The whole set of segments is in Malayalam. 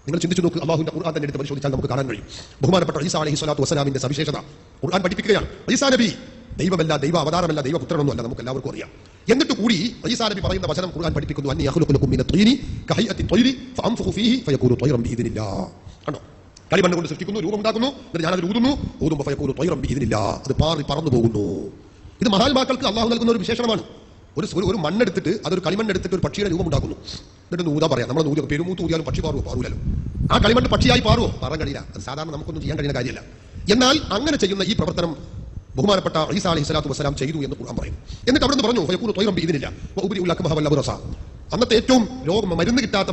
നിങ്ങൾ ചിന്തിച്ചു നോക്ക്, അല്ലാഹുവിന്റെ ഖുർആൻ തന്നെ എടുത്ത് പരിശോധിച്ചാൽ നമുക്ക് കാണാൻ കഴിയും. ബഹുമാനപ്പെട്ട ഈസാ അലൈഹി സ്വലാത്തു വസ്സലാമിന്റെ സവിശേഷത ഖുർആൻ പഠിപ്പിക്കുകയാണ്. ഈസാ നബി ദൈവമല്ല, ദൈവ അവതാരമല്ല, ദൈവപുത്രനൊന്നുമല്ല, നമുക്ക് എല്ലാവർക്കും അറിയാം. എന്നിട്ട് കൂടി ഈസാ നബി പറയുന്ന വചനം ഖുർആൻ പഠിപ്പിക്കുന്നു, അന്നി യഖ്ലുഖു ലക്കും മിന ത്വയ്രി കഹയ്യത്തി ത്വയ്രി ഫഅൻഫുഖു ഫീഹി ഫയകൂനു ത്വയ്റൻ ബിഇദ്നില്ലാഹ്. കണ്ടോ, കളിമണ്ണ് കൊണ്ട് സൃഷ്ടിക്കുന്നു, രൂപമുണ്ടാക്കുന്നു, എന്നിട്ട് ഞാനത് ഊതുമ്പോൾ ഫയകൂനു ത്വയ്റൻ ബിഇദ്നില്ലാഹ്, അത് പാറി പറന്നു പോകുന്നു. ഇത് മഹാത്മാക്കൾക്ക് അള്ളാഹു നൽകുന്ന ഒരു വിശേഷണമാണ്. ഒരു മണ്ണെടുത്തിട്ട് അതൊരു കളിമണ്ണെടുത്തിട്ട് ഒരു പക്ഷിയുടെ രൂപം ഉണ്ടാക്കുന്നു, എന്നിട്ട് ഊതാ പറയാം. നമ്മൾ ഊതി പെരുമൂത്ത് ഊതിയാലും പക്ഷി പാറൂലല്ലോ. ആ കളിമണ്ണ് പക്ഷിയായി പാറുവോ? പറയാൻ കഴിയില്ല. അത് സാധാരണ നമുക്കൊന്നും ചെയ്യാൻ കഴിയുന്ന കാര്യമല്ല. എന്നാൽ അങ്ങനെ ചെയ്യുന്ന ഈ പ്രവർത്തനം ബഹുമാനപ്പെട്ട ഈസാ അലൈഹി സ്വലാത്തു വസ്സലാം ചെയ്തു എന്ന് ഖുർആൻ പറയും. എന്നിട്ട് അവിടെ നിന്ന് പറഞ്ഞു ഫയകൂനു ത്വയ്റൻ ബിഇദ്നില്ലാ വഉബ്രിഉൽ അക്മഹ വൽ അബ്റസ. അന്നത്തെ ഏറ്റവും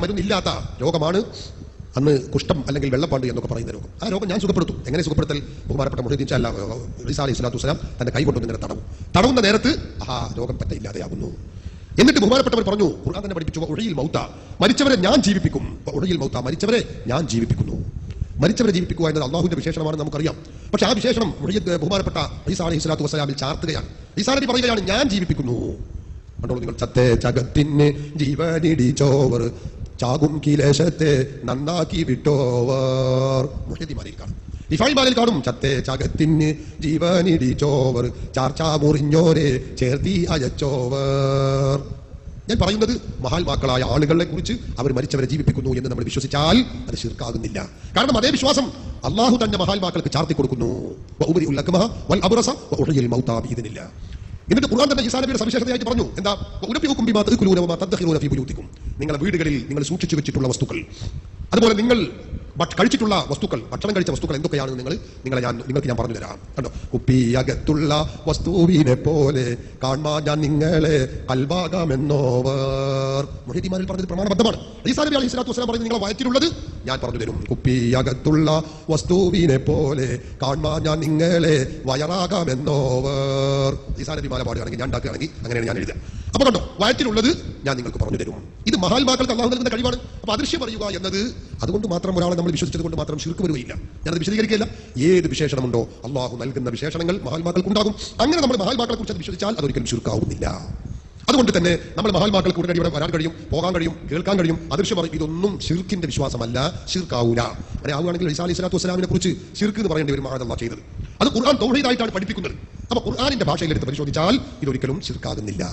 മരുന്നില്ലാത്ത രോഗമാണ് അന്ന് കുഷ്ഠം അല്ലെങ്കിൽ വെള്ളപ്പാണ്ട് എന്നൊക്കെ പറയുന്ന രോഗം. ആ രോഗം ഞാൻ സുഖപ്പെടുത്തും. എങ്ങനെ സുഖപ്പെടുത്തൽ? ബഹുമാനപ്പെട്ട മുഹീദ്ദീൻ ഈസാ അലൈഹി സ്വലാത്തു വസ്സലാം തന്റെ കൈ കൊണ്ടു ഇങ്ങനെ തടവുന്ന നേരത്ത് ആ രോഗം പറ്റ ഇല്ലാതെയാകുന്നു. എന്നിട്ട് ബഹുമാനപ്പെട്ടവർ പറഞ്ഞു, ഖുർആൻ തന്നെ പഠിപ്പിച്ചു, ഉഹയിൽ മൗത, മരിച്ചവരെ ഞാൻ ജീവിപ്പിക്കും. ഉഹയിൽ മൗത, മരിച്ചവരെ ഞാൻ ജീവിപ്പിക്കുന്നു. മരിച്ചവരെ ജീവിപ്പിക്കുക എന്നത് അള്ളാഹുവിന്റെ വിശേഷണമാണെന്ന് നമുക്കറിയാം. പക്ഷെ ആ വിശേഷണം ബഹുമാനപ്പെട്ട ഈസാ അലൈഹി സ്വലാത്തു വസ്സലാമിൽ ചാർത്തുകയാണ്. ഈസാ നബി പറയുകയാണ്, ഞാൻ ജീവിപ്പിക്കുന്നു. കണ്ടോളൂ നിങ്ങൾ, ചത്തേ ജഗത്തിന് ജീവനിടിച്ചോവർ ചാകും കിലേശത്തെ നന്നാക്കി വിട്ടോവർ. മുഹ്യിദ്ദീൻ കാണും, ഇഫായിമാരിൽ കാണും, ചത്തേ ജഗത്തിന് ജീവനിടിച്ചോവർ ചാർച്ചാ മുറിഞ്ഞോരെ ചേർത്തി അയച്ചോവർ. ഞാൻ പറയുന്നത് മഹാത്മാക്കളായ ആളുകളെ കുറിച്ച് അവർ മരിച്ചവരെ ജീവിപ്പിക്കുന്നു എന്ന് നമ്മൾ വിശ്വസിച്ചാൽ അത് ശിർക്കാകുന്നില്ല. കാരണം അതേ വിശ്വാസം അള്ളാഹു തന്നെ മഹാത്മാക്കൾക്ക് ചാർത്തി കൊടുക്കുന്നു. എന്നിട്ട് ഖുർആൻ തന്നെ ഈസാ നബിയുടെ സവിശേഷതയായിട്ട് പറഞ്ഞു, എന്താ? നിങ്ങളുടെ വീടുകളിൽ നിങ്ങൾ സൂക്ഷിച്ചു വെച്ചിട്ടുള്ള വസ്തുക്കൾ, അതുപോലെ നിങ്ങൾ കഴിച്ചിട്ടുള്ള വസ്തുക്കൾ, ഭക്ഷണം കഴിച്ച വസ്തുക്കൾ എന്തൊക്കെയാണെന്ന് നിങ്ങൾക്ക് ഞാൻ പറഞ്ഞു തരാം. കണ്ടോ, കുപ്പിയകത്തുള്ള വസ്തുവിനെ പോലെ കാണാൻ ഞാൻ നിങ്ങളെ കൽവാകാമെന്നോവർ. മുഹീദ്ദീൻ പറഞ്ഞത് പ്രമാണബദ്ധമാണ്. ഈസാ നബി അലൈഹി സ്വലാത്തു വസ്സലാം പറയുന്നത് നിങ്ങളെ വയറ്റിലുള്ളത് ഞാൻ പറഞ്ഞു തരും. കുപ്പിയകത്തുള്ള വസ്തുവിനെ പോലെ കാണാൻ ഞാൻ നിങ്ങളെ വയറാകാമെന്നോവർ. ഈസാ നബി മാല പാടുകയാണെങ്കിൽ, ഞാൻ ഉണ്ടാക്കുകയാണെങ്കിൽ അങ്ങനെയാണ് ഞാൻ എഴുതുക. അപ്പൊ കണ്ടോ, വയറ്റിലുള്ളത് ഞാൻ നിങ്ങൾക്ക് പറഞ്ഞു തരും. ഇത് മഹാത്മാക്കൾക്ക് അള്ളാഹു നൽകുന്ന കഴിവാണ്. അപ്പൊ അദൃശ്യം അറിയുക എന്നത് അതുകൊണ്ട് മാത്രം ഒരാളെ നമ്മൾ വിശ്വസിച്ചത് കൊണ്ട് മാത്രം ശിർക്ക് വരുകയില്ല. ഞാനത് വിശദീകരിക്കുകയില്ല. ഏത് വിശേഷണമുണ്ടോ അള്ളാഹു നൽകുന്ന വിശേഷണങ്ങൾ മഹാത്മാക്കൾക്ക് ഉണ്ടാകും. അങ്ങനെ നമ്മൾ മഹാത്മാക്കളെ കുറിച്ച് അത് വിശ്വസിച്ചാൽ അതൊരിക്കലും ശിർക്കാവുന്നില്ല. അതുകൊണ്ട് തന്നെ നമ്മൾ മഹാത്മാക്കൾക്ക് ഉടനടി ഇവിടെ വരാൻ കഴിയും, പോകാൻ കഴിയും, കേൾക്കാൻ കഴിയും, അദൃശ്യം പറയും. ഇതൊന്നും ശിർക്കിന്റെ വിശ്വാസമല്ല, ശിർക്കാവൂല. അങ്ങനെ ആവുകയാണെങ്കിൽ ഈസാ അലൈഹി സ്വലാത്തു വസ്സലാമിനെ കുറിച്ച് ശിർക്ക് എന്ന് പറയേണ്ടി വരും. അള്ളാഹു ചെയ്തത് അത് ഖുർആൻ തൗഹീദായിട്ടാണ് പഠിപ്പിക്കുന്നത്. അപ്പൊ ഖുർആനിന്റെ ഭാഷയിലെടുത്ത് പരിശോധിച്ചാൽ ഇതൊരിക്കലും ശിർക്കാകുന്നില്ല.